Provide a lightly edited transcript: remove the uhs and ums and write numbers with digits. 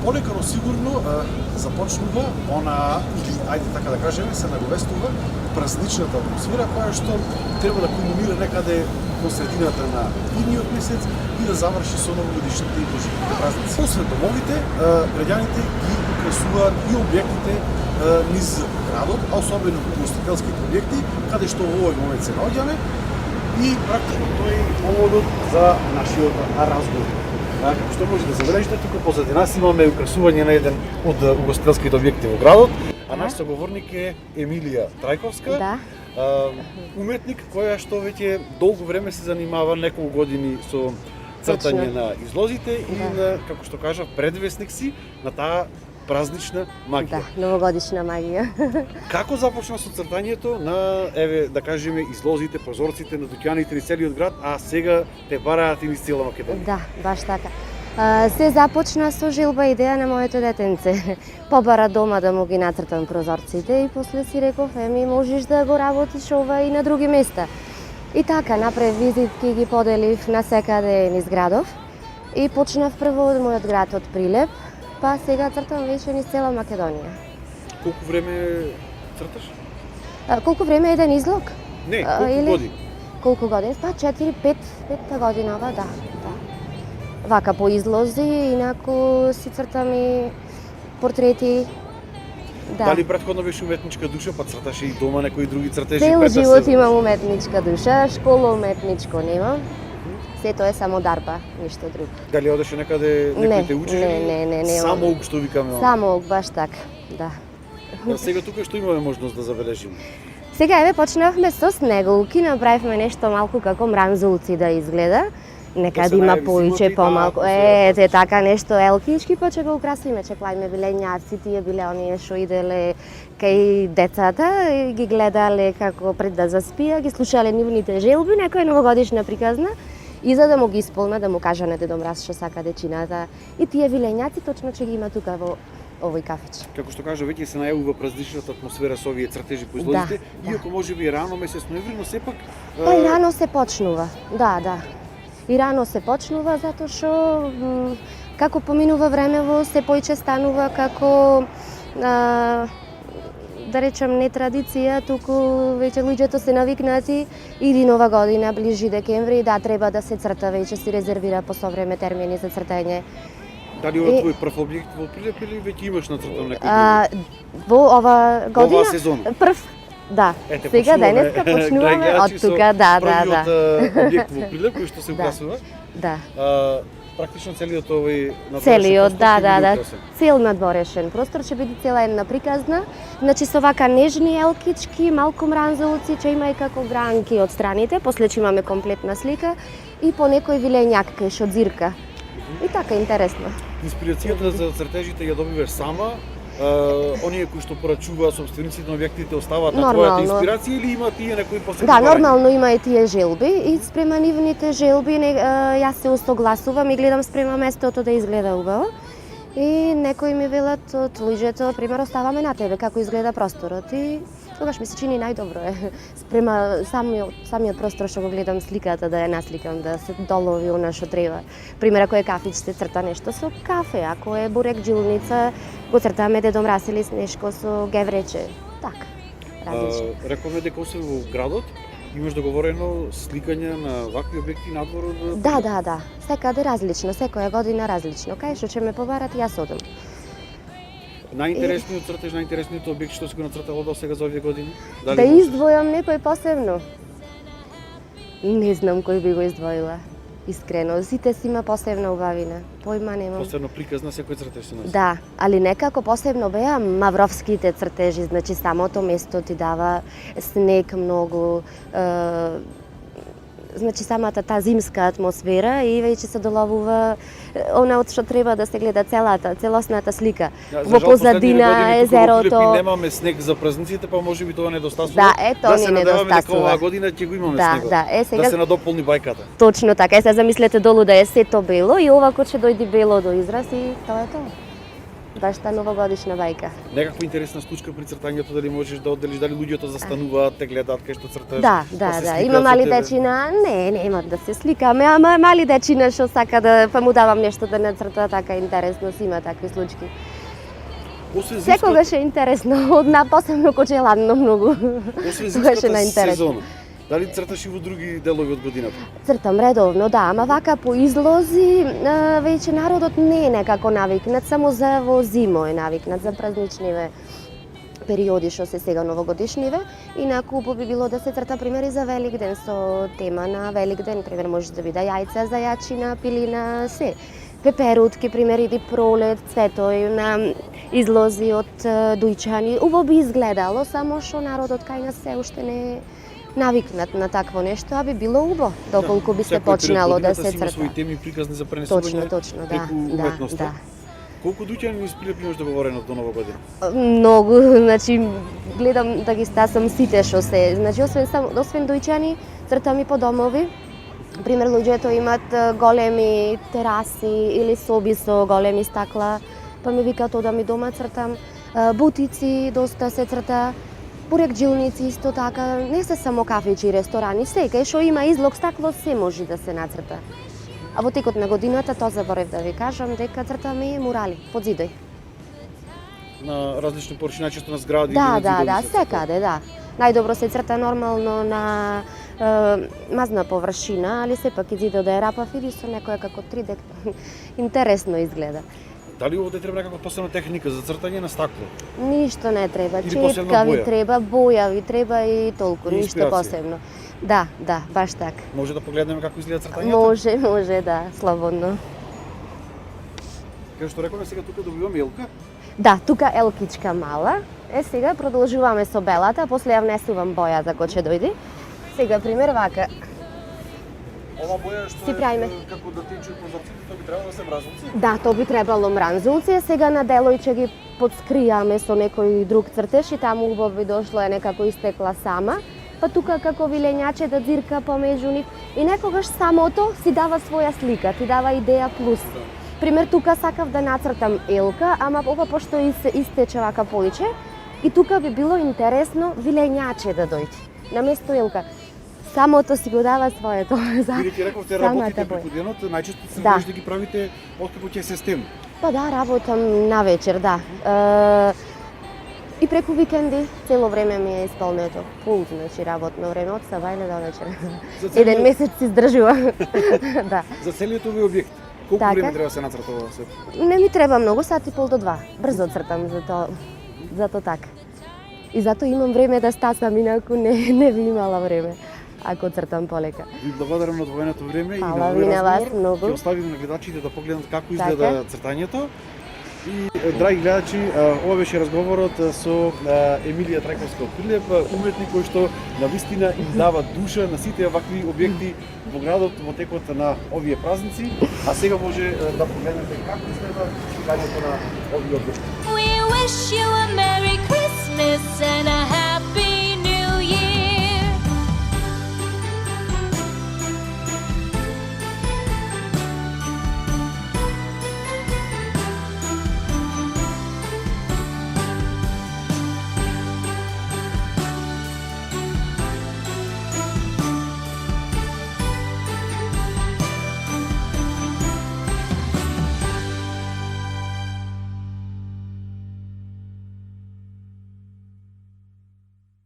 полека но сигурно започнува она, или ајде така да кажеме, се наговестува празничната атмосфера која што треба да кулминира некаде во средината на идниот месец и да заврши со новогодишните и божитните празници. Освен домовите, граѓаните ги украсуваат и објектите низ градот, а особено ugostителските објекти, каде што во овој момент се наоѓаме и практично тој е поводот за нашиот разговор. Како што може да забележите, тука позади нас имаме украсување на еден од угостителските објекти во градот, а наш соговорник е Емилија Трајковска. Да. Уметник која што веќе долго време се занимава неколку години со цртање на излозите и на, како што кажав, предвесник си на таа празнична магија. Да, новогодишна магија. Како започна со цртањето на, еве, да кажеме, излозите, прозорците на дуќаните низ целиот град, а сега те бараат и низ цела Македонија? Да, баш така. Се започна со желба идеја на моето детенце. Побара дома да му ги нацртам прозорците и после си реков, еми можеш да го работиш ова и на други места. И така, направив визитки, ги поделив насекаде низ градов и почнав прво од мојот град од Прилеп, па сега цртам веќе низ цела Македонија. Колку време црташ? Колку време е еден излог? Не, колку години? Колку години? Па 4-5 годинава, да. Вака по излози, инаку си цртам и портрети. Да. Дали претходно беше уметничка душа, па црташе и дома некои други цртежи? Цел живот имам уметничка душа, школа уметничко немам. Сето е само дарба, ништо друго. Дали одеше некаде некои те учи? Не. Самоук што викаме? Самоук, баш така, да. Сега тука што имаме можност да забележиме? Сега еве почнавме со снеголки, направивме нешто малку како мранзулци да изгледа. Нека да има поиќе помалку. Те така нешто елкички, па ќе го украсиме, ќе плаиме билењаци, тие биле оние што иделе кај децата и ги гледале како пред да заспија, ги слушале нивните желби, некоја новогодишна приказна и за да му ги исполна, да му кажа на Дедо Мраз што сака дечината. И тие вилењаци точно ќе ги има тука во овој кафеч. Како што кажа, веќе се најавува празничната атмосфера со овие цртежи по излозите, иако можеби рано месец ноември, но сепак Па и рано се почнува. Да. И рано се почнува затоа што како поминува времево се поиќе станува како да речем не традиција, туку веќе луѓето се навикнати иди нова година, ближи декември, да треба да се црта, веќе си резервира по со време термини за цртање. Дали ова твој прв објект во Прилеп или веќе имаш нацртан некој други? Во ова година? Во оваа сезона? Прв. Да, сега денеска почнуваме од тука, да. Првиот објект во Прилеп кој што се украсува. Да. Практично целиот овој целиот, да. Цел надворешен простор ќе биде цела една приказна. Значи со вака нежни елкички, малку мранзулци, ќе има и како гранки од страните, после ќе имаме комплетна слика и по некој вилењак кај што дзирка. И така интересно. Инспирацијата за цртежите ја добиваш сама? Оние кои што порачуваат собствениците на објектите оставаат на твојата инспирација или има тие некои посебни? Да, нормално има и тие желби и спрема нивните желби јас се усогласувам и гледам спрема местото да изгледа убаво. И некои ми велат од луѓето, пример, оставаме на тебе како изгледа просторот и тогаш ми се чини најдобро е спрема самиот простор што го гледам сликата да ја насликам, да се долови она што треба. Пример, ако е кафич, се црта нешто со кафе, ако е бурек джилница, го цртаме Дедо Мраз или нешко со геврече. Така, различно. Рековме дека освен во градот, имаш договорено сликање на вакви објекти надвор од... Да. Секаде различно, секоја година различно. Кај што ќе ме побарат, јас одам. Најинтересниот цртеж, најинтересниот објект што си го нацртала до сега за овие години? Да издвојам некој посебно? Не знам кој би го издвоила. Искрено, сите си има посебна убавина. Појма немам. Посебно приказна секој цртеж се носи. Да, али некако посебно беа мавровските цртежи, значи самото место ти дава снег многу, значи самата таа зимска атмосфера и веќе се доловува она од што треба да се гледа целосната слика. Во позадина езерото. Ми немаме снег за празниците, па можеби тоа недостасува. Да, ето ни недостасува. Да се надеваме дека оваа година ќе го имаме снегот. Да се надополни бајката. Точно така. Се замислете долу да е сето бело и овако ќе дојде бело до израз и тоа е тоа. баш та новогодишна бајка. Некаква интересна случка при цртањето, дали можеш да одделиш, дали луѓето застануваат, те гледаат кај што црташ? Да, па се сликаат има со мали тебе? дечина, нема да се сликаме, ама мали дечина што сака да па му давам нешто да нацрта, така интересно си има такви случки. Освен Секогаш е интересно, посебно кога е ладно многу. Освен Тогаш е зимската наинтересно. сезона, дали црташ и во други делови од годината? Цртам редовно, да, ама вака по излози, веќе народот не е некако навикнат, само за во зимо е навикнат, за празничниве периоди што се сега новогодишниве. Инаку би било да се црта примери за Великден со тема на Великден, пример може да биде јајца, зајачина, пилина, се. Пеперутки, примери ди пролет, цветои на излози од дујчани. Убаво би изгледало, само што народот кај нас се уште не е навикнат на такво нешто, а би било убаво доколку би се почнало да се Има свои црта. теми приказни за пренесување Точно, да, преку уметноста. да. Колку дуќани ви спиле примеш договорено до Нова година? Многу, значи гледам да ги стасам сите што се. Значи освен дојчани, цртам и по домови. Пример, луѓето имат големи тераси или соби со големи стакла, па ми викаат да ми дома цртам. Бутици доста се црта. Порекджилници исто така, не се само кафичи и ресторани, се кај што има излог стакло се може да се нацрта. А во текот на годината, тоа заборев да ви кажам, дека цртаме и мурали под зидој. На различни површини, често на згради или Да, на да, зидови да, се црта? секаде, да. Најдобро се црта нормално на мазна површина, али сепак и зидот да е рапав или со некоја како 3D интересно изгледа. Дали овде треба некаква посебна техника за цртање на стакло? Ништо не треба, Или посебна четка ви боја? треба, боја ви треба и толку, И ништо инспирација? посебно. Да, да, баш така. Може да погледнеме како изгледа цртањето? Може, да, слободно. Како што рековме, сега тука добиваме елка. Да, тука елкичка мала. Сега продолжуваме со белата, после ја внесувам бојата кој ќе дојде. Сега пример вака. Ова боја што Си правиме. како да тече од прозорците, тоа би требало да се мразолци. Да, тоа би требало мранзулци, сега на делој ќе ги подскријаме со некој друг цртеж и таму убаво би дошло е некако истекла сама. Па тука како вилењаче да дзирка помеѓу нив и некогаш самото си дава своја слика, ти дава идеја плюс. Пример, тука сакав да нацртам елка, ама ова пошто истече вака повеќе и тука би било интересно вилењаче да дојде. Наместо елка. Самото си го дава своето. Бидејќи рековте работите преку денот, најчесто се Да. да ги правите откако ќе се стем. Па да, работам на вечер, да. И преку викенди цело време ми е исполнето. Пул, значи работно време од сабајле до вечер. За целиот- Еден месец се издржува. Да. За целиот овој објект, колку Така. време треба да се нацрта ова се? Не ми треба многу, сат и пол до 2. Брзо цртам, зато така. И зато имам време да стасам, инаку не би имала време ако цртам полека. Ви благодарам на одвоеното време Фала и на ви овој на вас разговор. многу. Ќе оставиме на гледачите да погледнат како Така. изгледа цртањето. И, драги гледачи, ова беше разговорот со Емилија Трајковска од Прилеп, уметник кој што навистина им дава душа на сите вакви објекти во градот во текот на овие празници, а сега може да погледнете како изгледа цртањето на овие објекти. We wish you a Merry Christmas and a